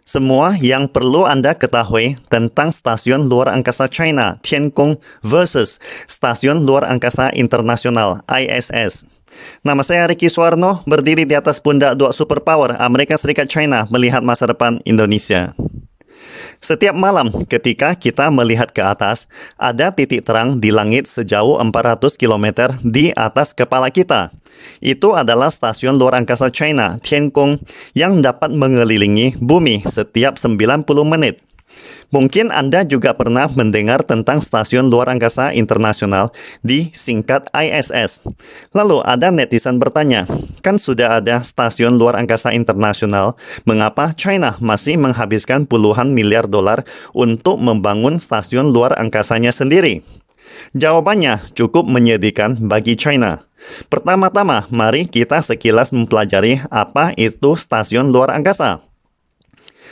Semua yang perlu Anda ketahui tentang Stasiun Luar Angkasa China Tiangong versus Stasiun Luar Angkasa Internasional ISS. Nama saya Ricky Suwarno, berdiri di atas pundak dua superpower Amerika Serikat China melihat masa depan Indonesia. Setiap malam ketika kita melihat ke atas, ada titik terang di langit sejauh 400 km di atas kepala kita. Itu adalah stasiun luar angkasa China, Tiangong, yang dapat mengelilingi bumi setiap 90 menit. Mungkin Anda juga pernah mendengar tentang Stasiun Luar Angkasa Internasional disingkat ISS. Lalu ada netizen bertanya, kan sudah ada Stasiun Luar Angkasa Internasional, mengapa China masih menghabiskan puluhan miliar dolar untuk membangun stasiun luar angkasanya sendiri? Jawabannya cukup menyedihkan bagi China. Pertama-tama, mari kita sekilas mempelajari apa itu stasiun luar angkasa.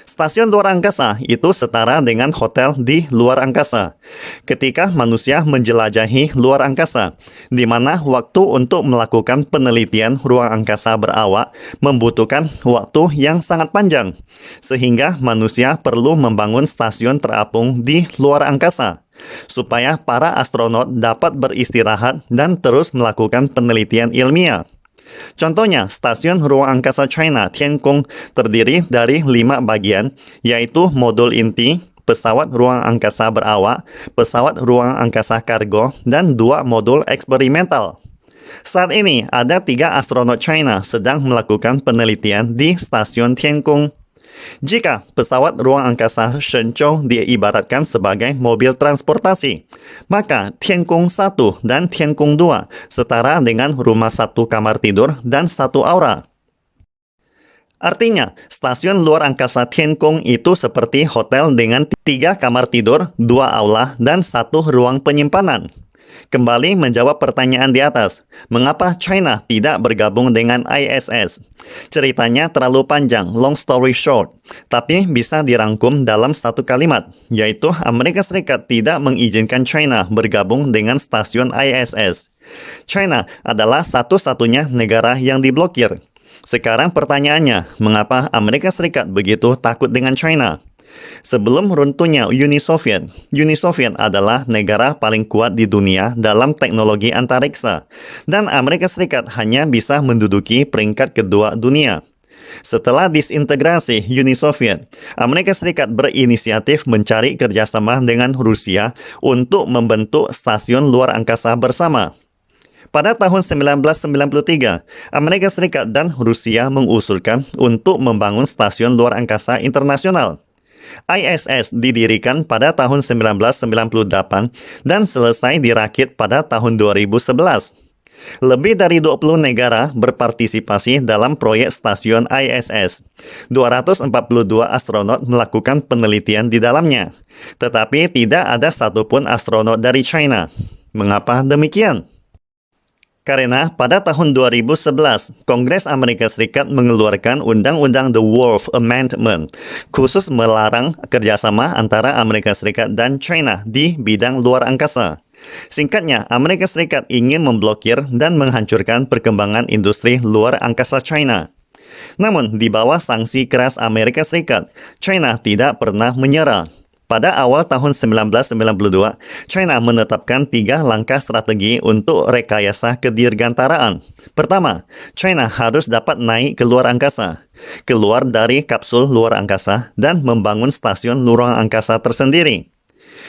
Stasiun luar angkasa itu setara dengan hotel di luar angkasa. Ketika manusia menjelajahi luar angkasa, di mana waktu untuk melakukan penelitian ruang angkasa berawak membutuhkan waktu yang sangat panjang, sehingga manusia perlu membangun stasiun terapung di luar angkasa, supaya para astronot dapat beristirahat dan terus melakukan penelitian ilmiah. Contohnya, stasiun ruang angkasa China Tiangong terdiri dari 5 bagian, yaitu modul inti, pesawat ruang angkasa berawak, pesawat ruang angkasa kargo, dan 2 modul eksperimental. Saat ini, ada 3 astronot China sedang melakukan penelitian di stasiun Tiangong. Jika pesawat ruang angkasa Shenzhou diibaratkan sebagai mobil transportasi, maka Tiangong 1 dan Tiangong 2 setara dengan rumah 1 kamar tidur dan 1 aura. Artinya, stasiun luar angkasa Tiangong itu seperti hotel dengan 3 kamar tidur, 2 aula, dan 1 ruang penyimpanan. Kembali menjawab pertanyaan di atas, mengapa China tidak bergabung dengan ISS? Ceritanya terlalu panjang, long story short, tapi bisa dirangkum dalam satu kalimat, yaitu Amerika Serikat tidak mengizinkan China bergabung dengan stasiun ISS. China adalah satu-satunya negara yang diblokir. Sekarang pertanyaannya, mengapa Amerika Serikat begitu takut dengan China? Sebelum runtuhnya Uni Soviet adalah negara paling kuat di dunia dalam teknologi antariksa, dan Amerika Serikat hanya bisa menduduki peringkat kedua dunia. Setelah disintegrasi Uni Soviet, Amerika Serikat berinisiatif mencari kerjasama dengan Rusia untuk membentuk stasiun luar angkasa bersama. Pada tahun 1993, Amerika Serikat dan Rusia mengusulkan untuk membangun stasiun luar angkasa internasional. ISS didirikan pada tahun 1998 dan selesai dirakit pada tahun 2011. Lebih dari 20 negara berpartisipasi dalam proyek stasiun ISS. 242 astronot melakukan penelitian di dalamnya, tetapi tidak ada satupun astronot dari China. Mengapa demikian? Karena pada tahun 2011, Kongres Amerika Serikat mengeluarkan Undang-Undang The Wolf Amendment, khusus melarang kerjasama antara Amerika Serikat dan China di bidang luar angkasa. Singkatnya, Amerika Serikat ingin memblokir dan menghancurkan perkembangan industri luar angkasa China. Namun, di bawah sanksi keras Amerika Serikat, China tidak pernah menyerah. Pada awal tahun 1992, China menetapkan 3 langkah strategi untuk rekayasa kedirgantaraan. Pertama, China harus dapat naik ke luar angkasa, keluar dari kapsul luar angkasa, dan membangun stasiun luar angkasa tersendiri.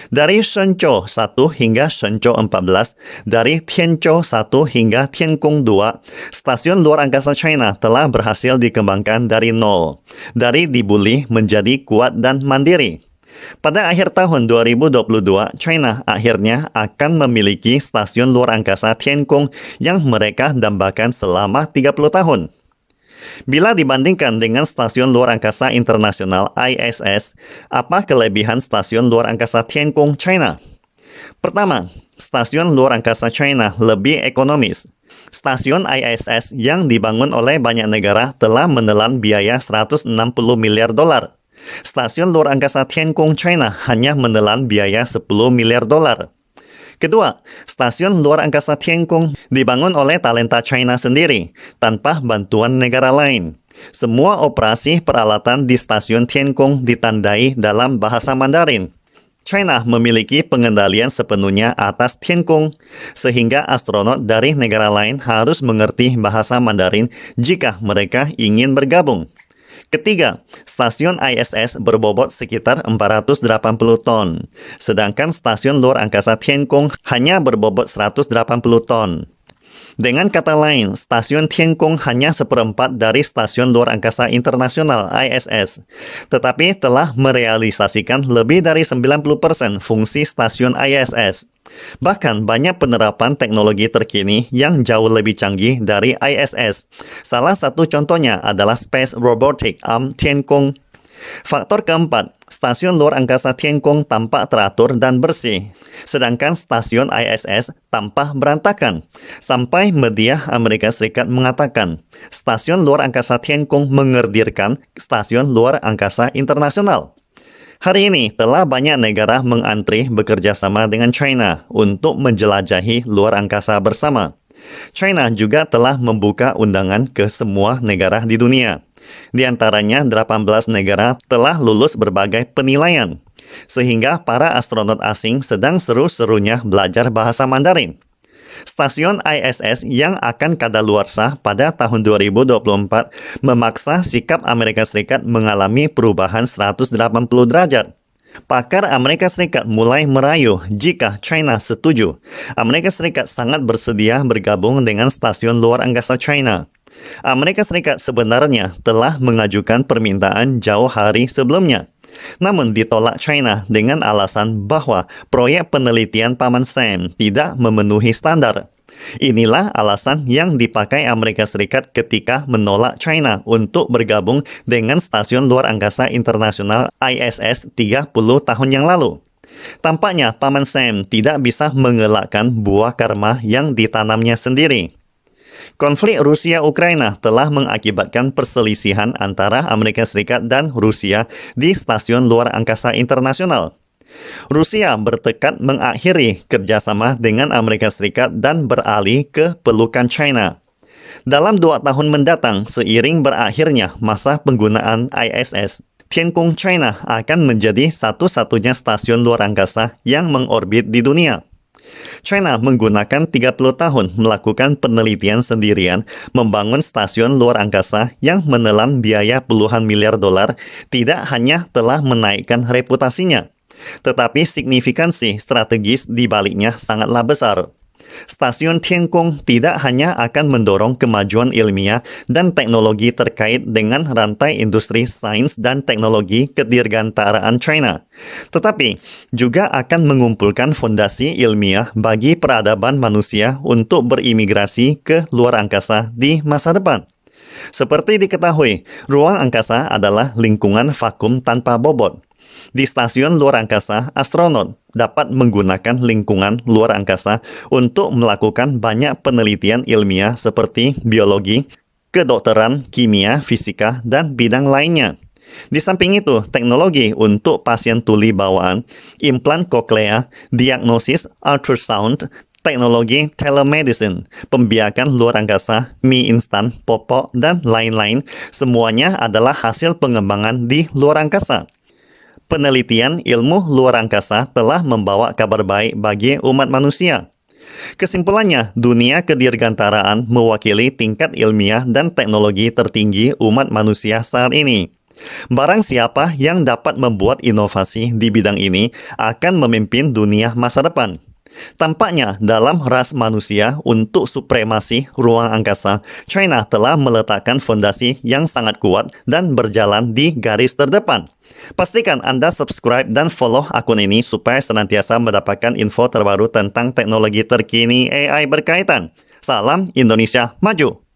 Dari Shenzhou 1 hingga Shenzhou 14, dari Tianzhou 1 hingga Tiangong 2, stasiun luar angkasa China telah berhasil dikembangkan dari nol, dari dibully menjadi kuat dan mandiri. Pada akhir tahun 2022, China akhirnya akan memiliki stasiun luar angkasa Tiangong yang mereka dambakan selama 30 tahun. Bila dibandingkan dengan stasiun luar angkasa internasional ISS, apa kelebihan stasiun luar angkasa Tiangong China? Pertama, stasiun luar angkasa China lebih ekonomis. Stasiun ISS yang dibangun oleh banyak negara telah menelan biaya 160 miliar dolar. Stasiun luar angkasa Tiangong China hanya menelan biaya 10 miliar dolar. Kedua, stasiun luar angkasa Tiangong dibangun oleh talenta China sendiri, tanpa bantuan negara lain. Semua operasi peralatan di stasiun Tiangong ditandai dalam bahasa Mandarin. China memiliki pengendalian sepenuhnya atas Tiangong, sehingga astronot dari negara lain harus mengerti bahasa Mandarin jika mereka ingin bergabung. Ketiga, stasiun ISS berbobot sekitar 480 ton, sedangkan stasiun luar angkasa Tiangong hanya berbobot 180 ton. Dengan kata lain, stasiun Tiangong hanya seperempat dari stasiun luar angkasa internasional ISS, tetapi telah merealisasikan lebih dari 90% fungsi stasiun ISS. Bahkan banyak penerapan teknologi terkini yang jauh lebih canggih dari ISS. Salah satu contohnya adalah Space Robotic Arm Tiangong. Faktor keempat, stasiun luar angkasa Tiangong tampak teratur dan bersih, sedangkan stasiun ISS tampak berantakan. Sampai media Amerika Serikat mengatakan, stasiun luar angkasa Tiangong mengerdirkan stasiun luar angkasa internasional. Hari ini telah banyak negara mengantri bekerja sama dengan China untuk menjelajahi luar angkasa bersama. China juga telah membuka undangan ke semua negara di dunia. Di antaranya 18 negara telah lulus berbagai penilaian, sehingga para astronot asing sedang seru-serunya belajar bahasa Mandarin. Stasiun ISS yang akan kadaluarsa pada tahun 2024 memaksa sikap Amerika Serikat mengalami perubahan 180 derajat. Pakar Amerika Serikat mulai merayu jika China setuju. Amerika Serikat sangat bersedia bergabung dengan stasiun luar angkasa China. Amerika Serikat sebenarnya telah mengajukan permintaan jauh hari sebelumnya. Namun ditolak China dengan alasan bahwa proyek penelitian Paman Sam tidak memenuhi standar. Inilah alasan yang dipakai Amerika Serikat ketika menolak China untuk bergabung dengan stasiun luar angkasa internasional ISS 30 tahun yang lalu. Tampaknya Paman Sam tidak bisa mengelakkan buah karma yang ditanamnya sendiri. Konflik Rusia-Ukraina telah mengakibatkan perselisihan antara Amerika Serikat dan Rusia di stasiun luar angkasa internasional. Rusia bertekad mengakhiri kerjasama dengan Amerika Serikat dan beralih ke pelukan China. Dalam 2 tahun mendatang, seiring berakhirnya masa penggunaan ISS, Tiangong, China akan menjadi satu-satunya stasiun luar angkasa yang mengorbit di dunia. China menggunakan 30 tahun melakukan penelitian sendirian membangun stasiun luar angkasa yang menelan biaya puluhan miliar dolar, tidak hanya telah menaikkan reputasinya, tetapi signifikansi strategis di baliknya sangatlah besar. Stasiun Tiangong tidak hanya akan mendorong kemajuan ilmiah dan teknologi terkait dengan rantai industri sains dan teknologi kedirgantaraan China, tetapi juga akan mengumpulkan fondasi ilmiah bagi peradaban manusia untuk berimigrasi ke luar angkasa di masa depan. Seperti diketahui, ruang angkasa adalah lingkungan vakum tanpa bobot. Di stasiun luar angkasa, astronot dapat menggunakan lingkungan luar angkasa untuk melakukan banyak penelitian ilmiah seperti biologi, kedokteran, kimia, fisika, dan bidang lainnya. Di samping itu, teknologi untuk pasien tuli bawaan, implan koklea, diagnosis ultrasound, teknologi telemedicine, pembiakan luar angkasa, mie instan, popok, dan lain-lain, semuanya adalah hasil pengembangan di luar angkasa. Penelitian ilmu luar angkasa telah membawa kabar baik bagi umat manusia. Kesimpulannya, dunia kedirgantaraan mewakili tingkat ilmiah dan teknologi tertinggi umat manusia saat ini. Barang siapa yang dapat membuat inovasi di bidang ini akan memimpin dunia masa depan. Tampaknya dalam ras manusia untuk supremasi ruang angkasa, China telah meletakkan fondasi yang sangat kuat dan berjalan di garis terdepan. Pastikan Anda subscribe dan follow akun ini supaya senantiasa mendapatkan info terbaru tentang teknologi terkini AI berkaitan. Salam Indonesia Maju!